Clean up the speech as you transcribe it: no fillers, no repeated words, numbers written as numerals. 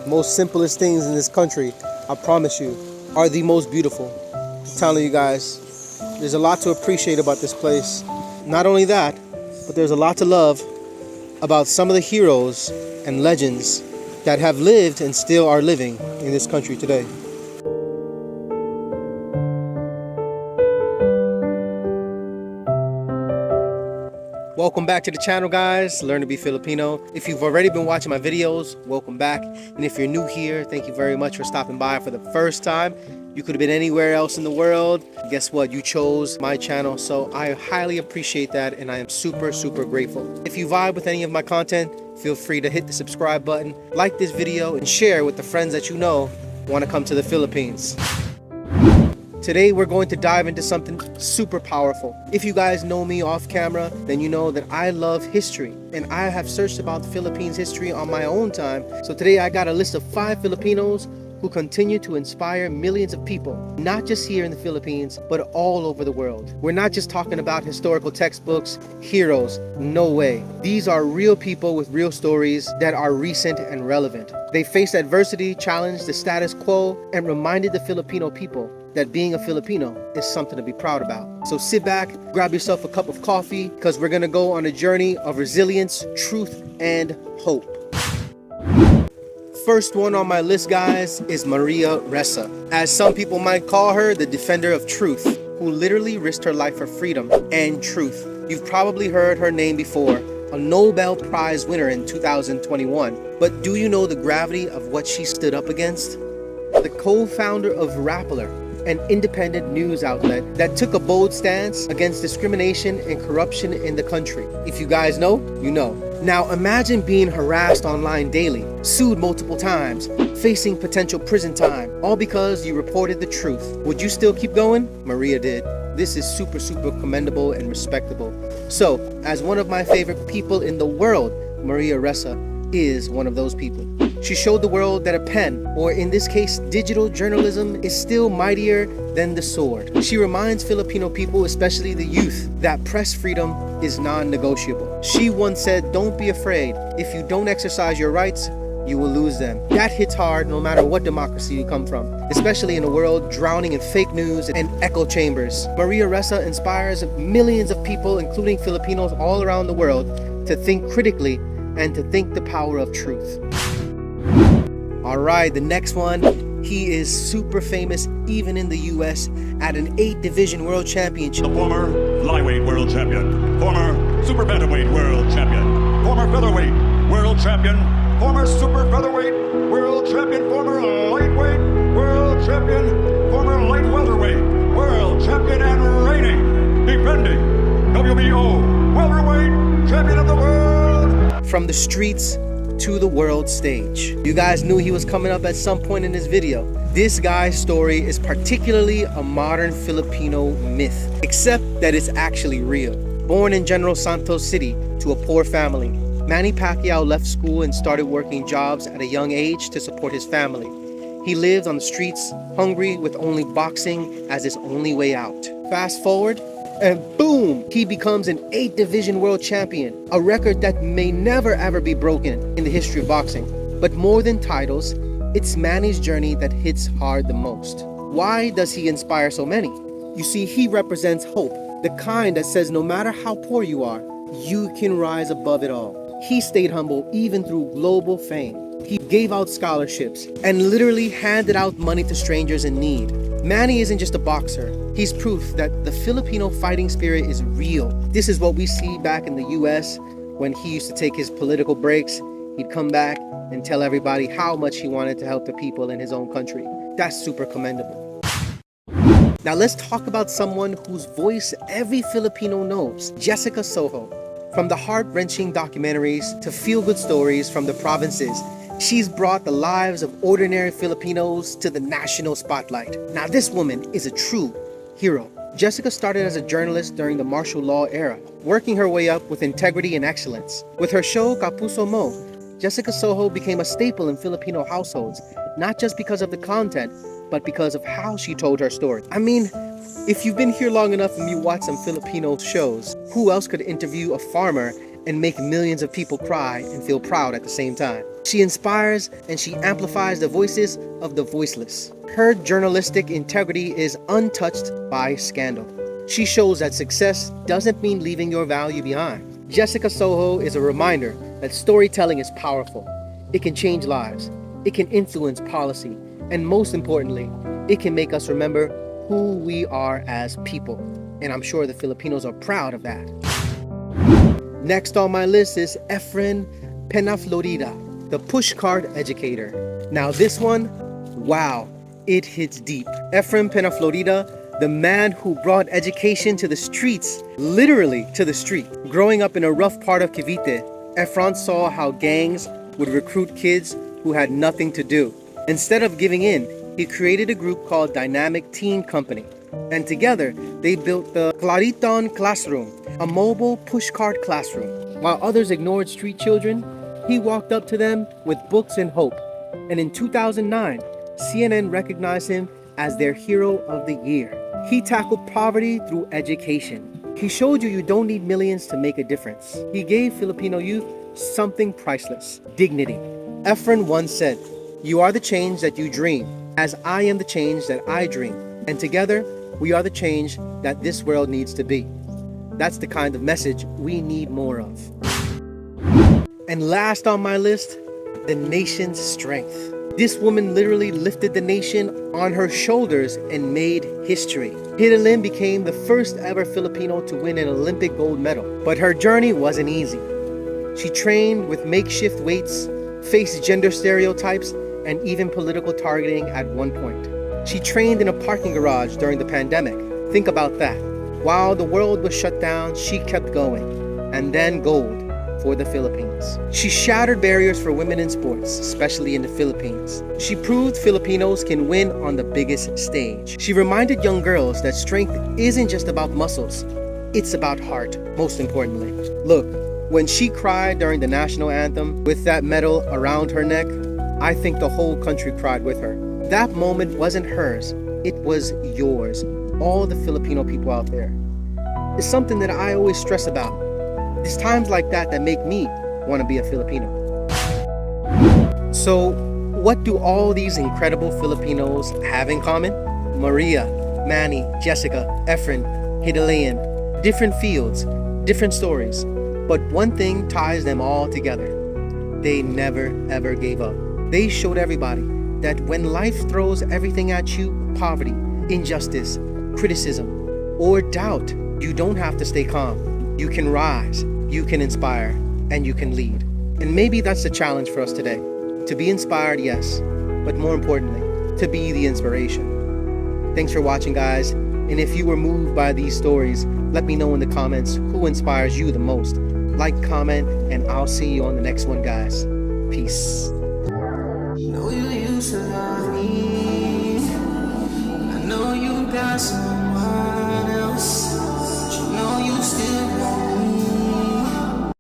most simplest things in this country, I promise you, are the most beautiful. I'm telling you guys, there's a lot to appreciate about this place. Not only that, but there's a lot to love about some of the heroes and legends that have lived and still are living in this country today. Welcome back to the channel, guys. Learn to be Filipino. If you've already been watching my videos, welcome back. And if you're new here, thank you very much for stopping by for the first time. You could have been anywhere else in the world. Guess what? You chose my channel, so I highly appreciate that, and I am super grateful. If you vibe with any of my content, feel free to hit the subscribe button, like this video, and share with the friends that you know want to come to the Philippines. Today we're going to dive into something super powerful. If you guys know me off camera, then you know that I love history, and I have searched about the Philippines history on my own time. So today I got a list of 5 Filipinos who continue to inspire millions of people, not just here in the Philippines, but all over the world. We're not just talking about historical textbooks, heroes, no way. These are real people with real stories that are recent and relevant. They faced adversity, challenged the status quo, and reminded the Filipino people that being a Filipino is something to be proud about. So sit back, grab yourself a cup of coffee, because we're gonna go on a journey of resilience, truth, and hope. First one on my list, guys, is Maria Ressa. As some people might call her, the defender of truth, who literally risked her life for freedom and truth. You've probably heard her name before, a Nobel Prize winner in 2021. But do you know the gravity of what she stood up against? The co-founder of Rappler, an independent news outlet that took a bold stance against discrimination and corruption in the country. If you guys know, you know. Now imagine being harassed online daily, sued multiple times, facing potential prison time, all because you reported the truth. Would you still keep going? Maria did. This is super commendable and respectable. So, as one of my favorite people in the world, Maria Ressa is one of those people. She showed the world that a pen, or in this case digital journalism, is still mightier than the sword. She reminds Filipino people, especially the youth, that press freedom is non-negotiable. She once said, "Don't be afraid. If you don't exercise your rights, you will lose them." That hits hard no matter what democracy you come from, especially in a world drowning in fake news and echo chambers. Maria Ressa inspires millions of people, including Filipinos all around the world, to think critically and to think the power of truth. Alright, the next one, he is super famous even in the US at an 8 division world championship. The former flyweight world champion, former super bantamweight world champion, former featherweight world champion, former super featherweight world champion, former lightweight world champion, former light welterweight world champion, and reigning, defending WBO welterweight champion of the world. From the streets to the world stage. You guys knew he was coming up at some point in this video. This guy's story is particularly a modern Filipino myth, except that it's actually real. Born in General Santos City to a poor family, Manny Pacquiao left school and started working jobs at a young age to support his family. He lived on the streets, hungry, with only boxing as his only way out. Fast forward, and boom, he becomes an 8 division world champion, a record that may never ever be broken in the history of boxing. But more than titles, it's Manny's journey that hits hard the most. Why does he inspire so many? You see, he represents hope, the kind that says no matter how poor you are, you can rise above it all. He stayed humble even through global fame. He gave out scholarships and literally handed out money to strangers in need. Manny isn't just a boxer. He's proof that the Filipino fighting spirit is real. This is what we see back in the US when he used to take his political breaks. He'd come back and tell everybody how much he wanted to help the people in his own country. That's super commendable. Now let's talk about someone whose voice every Filipino knows, Jessica Soho. From the heart-wrenching documentaries to feel-good stories from the provinces, she's brought the lives of ordinary Filipinos to the national spotlight. Now this woman is a true hero. Jessica started as a journalist during the martial law era, working her way up with integrity and excellence. With her show Kapuso Mo, Jessica Soho became a staple in Filipino households, not just because of the content, but because of how she told her story. I mean, if you've been here long enough and you watch some Filipino shows, who else could interview a farmer and make millions of people cry and feel proud at the same time? She inspires and she amplifies the voices of the voiceless. Her journalistic integrity is untouched by scandal. She shows that success doesn't mean leaving your value behind. Jessica Soho is a reminder that storytelling is powerful. It can change lives. It can influence policy. And most importantly, it can make us remember who we are as people. And I'm sure the Filipinos are proud of that. Next on my list is Efren Peñaflorida, the pushcart educator. Now this one, wow, it hits deep. Efren Peñaflorida, the man who brought education to the streets, literally to the street. Growing up in a rough part of Cavite, Efren saw how gangs would recruit kids who had nothing to do. Instead of giving in, he created a group called Dynamic Teen Company. And together, they built the Clariton Classroom, a mobile pushcart classroom. While others ignored street children, he walked up to them with books and hope. And in 2009, CNN recognized him as their Hero of the Year. He tackled poverty through education. He showed you don't need millions to make a difference. He gave Filipino youth something priceless: dignity. Efren once said, "You are the change that you dream, as I am the change that I dream. And together, we are the change that this world needs to be." That's the kind of message we need more of. And last on my list, the nation's strength. This woman literally lifted the nation on her shoulders and made history. Hidilyn became the first ever Filipino to win an Olympic gold medal. But her journey wasn't easy. She trained with makeshift weights, faced gender stereotypes, and even political targeting at one point. She trained in a parking garage during the pandemic. Think about that. While the world was shut down, she kept going. And then gold for the Philippines. She shattered barriers for women in sports, especially in the Philippines. She proved Filipinos can win on the biggest stage. She reminded young girls that strength isn't just about muscles, it's about heart, most importantly. Look, when she cried during the national anthem with that medal around her neck, I think the whole country cried with her. That moment wasn't hers, it was yours, all the Filipino people out there. It's something that I always stress about. It's times like that that make me want to be a Filipino. So, what do all these incredible Filipinos have in common? Maria, Manny, Jessica, Efren, Hidilyn, different fields, different stories. But one thing ties them all together. They never ever gave up. They showed everybody that when life throws everything at you, poverty, injustice, criticism, or doubt, you don't have to stay calm. You can rise, you can inspire, and you can lead. And maybe that's the challenge for us today. To be inspired, yes, but more importantly, to be the inspiration. Thanks for watching, guys. And if you were moved by these stories, let me know in the comments who inspires you the most. Like, comment, and I'll see you on the next one, guys. Peace. Know you used to love me. I know you got someone.